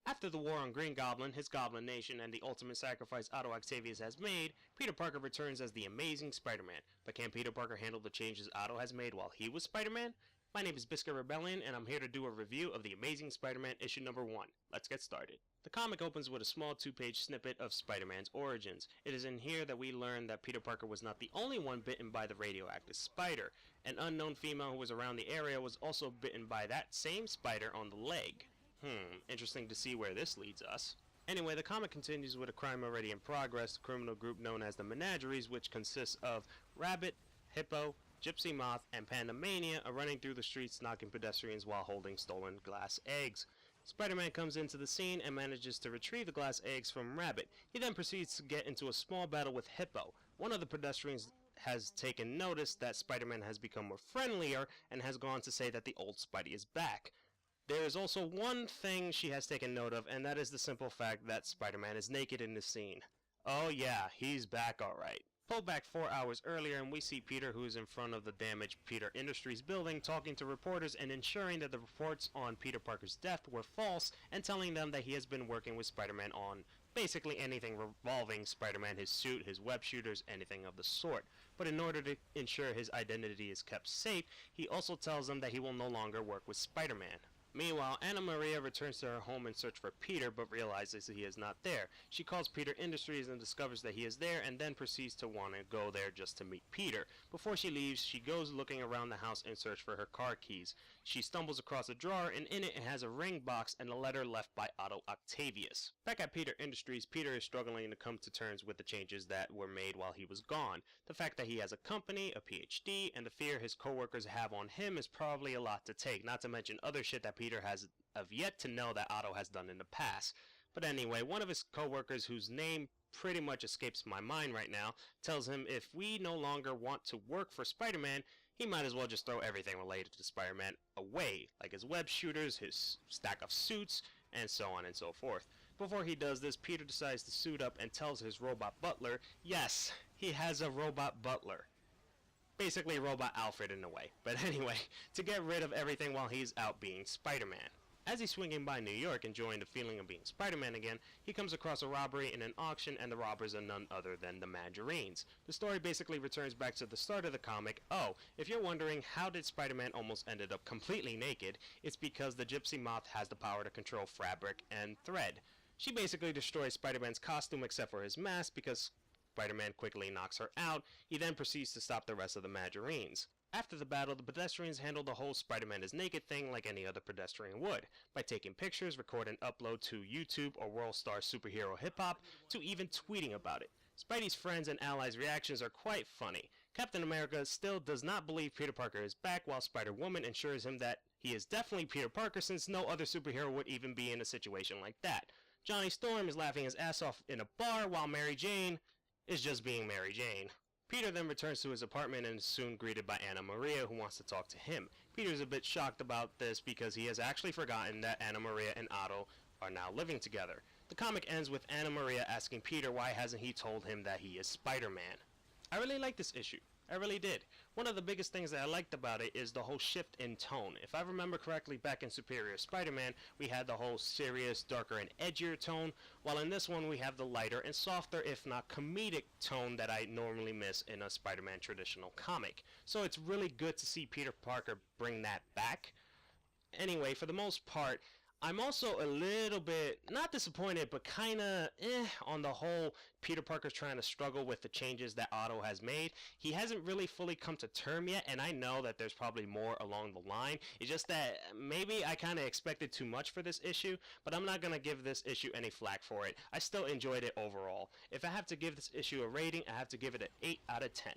After the war on Green Goblin, his Goblin Nation, and the ultimate sacrifice Otto Octavius has made, Peter Parker returns as the Amazing Spider-Man. But can Peter Parker handle the changes Otto has made while he was Spider-Man? My name is Bizkit Rebellion, and I'm here to do a review of The Amazing Spider-Man issue number 1. Let's get started. The comic opens with a small 2-page snippet of Spider-Man's origins. It is in here that we learn that Peter Parker was not the only one bitten by the radioactive spider. An unknown female who was around the area was also bitten by that same spider on the leg. Interesting to see where this leads us. Anyway, the comic continues with a crime already in progress, the criminal group known as the Menageries, which consists of Rabbit, Hippo, Gypsy Moth, and Pandemania are running through the streets knocking pedestrians while holding stolen glass eggs. Spider-Man comes into the scene and manages to retrieve the glass eggs from Rabbit. He then proceeds to get into a small battle with Hippo. One of the pedestrians has taken notice that Spider-Man has become more friendlier and has gone to say that the old Spidey is back. There is also one thing she has taken note of, and that is the simple fact that Spider-Man is naked in this scene. Oh yeah, he's back alright. Pull back 4 hours earlier and we see Peter, who is in front of the damaged Peter Industries building, talking to reporters and ensuring that the reports on Peter Parker's death were false, and telling them that he has been working with Spider-Man on basically anything revolving Spider-Man, his suit, his web shooters, anything of the sort. But in order to ensure his identity is kept safe, he also tells them that he will no longer work with Spider-Man. Meanwhile, Anna Maria returns to her home in search for Peter, but realizes that he is not there. She calls Peter Industries and discovers that he is there, and then proceeds to want to go there just to meet Peter. Before she leaves, she goes looking around the house in search for her car keys. She stumbles across a drawer, and in it has a ring box and a letter left by Otto Octavius. Back at Peter Industries, Peter is struggling to come to terms with the changes that were made while he was gone. The fact that he has a company, a PhD, and the fear his co-workers have on him is probably a lot to take, not to mention other shit that Peter has of yet to know that Otto has done in the past. But anyway, one of his co-workers, whose name pretty much escapes my mind right now, tells him if we no longer want to work for Spider-Man, he might as well just throw everything related to Spider-Man away, like his web shooters, his stack of suits, and so on and so forth. Before he does this, Peter decides to suit up and tells his robot butler, yes, he has a robot butler. Basically Robot Alfred in a way. But anyway, to get rid of everything while he's out being Spider-Man. As he's swinging by New York enjoying the feeling of being Spider-Man again, he comes across a robbery in an auction, and the robbers are none other than the Mandarines. The story basically returns back to the start of the comic. Oh, if you're wondering how did Spider-Man almost ended up completely naked, it's because the Gypsy Moth has the power to control fabric and thread. She basically destroys Spider-Man's costume except for his mask because Spider-Man quickly knocks her out. He then proceeds to stop the rest of the Mandarines. After the battle, the pedestrians handle the whole Spider-Man is naked thing like any other pedestrian would, by taking pictures, record and upload to YouTube or World Star Superhero Hip Hop, to even tweeting about it. Spidey's friends and allies' reactions are quite funny. Captain America still does not believe Peter Parker is back, while Spider-Woman assures him that he is definitely Peter Parker since no other superhero would even be in a situation like that. Johnny Storm is laughing his ass off in a bar while Mary Jane is just being Mary Jane. Peter then returns to his apartment and is soon greeted by Anna Maria, who wants to talk to him. Peter is a bit shocked about this because he has actually forgotten that Anna Maria and Otto are now living together. The comic ends with Anna Maria asking Peter why hasn't he told him that he is Spider-Man. I really like this issue. I really did. One of the biggest things that I liked about it is the whole shift in tone. If I remember correctly, back in Superior Spider-Man, we had the whole serious, darker, and edgier tone, while in this one we have the lighter and softer, if not comedic, tone that I normally miss in a Spider-Man traditional comic. So it's really good to see Peter Parker bring that back. Anyway, for the most part, I'm also a little bit, not disappointed, but kinda on the whole Peter Parker's trying to struggle with the changes that Otto has made. He hasn't really fully come to term yet, and I know that there's probably more along the line. It's just that maybe I kinda expected too much for this issue, but I'm not gonna give this issue any flack for it. I still enjoyed it overall. If I have to give this issue a rating, I have to give it an 8 out of 10.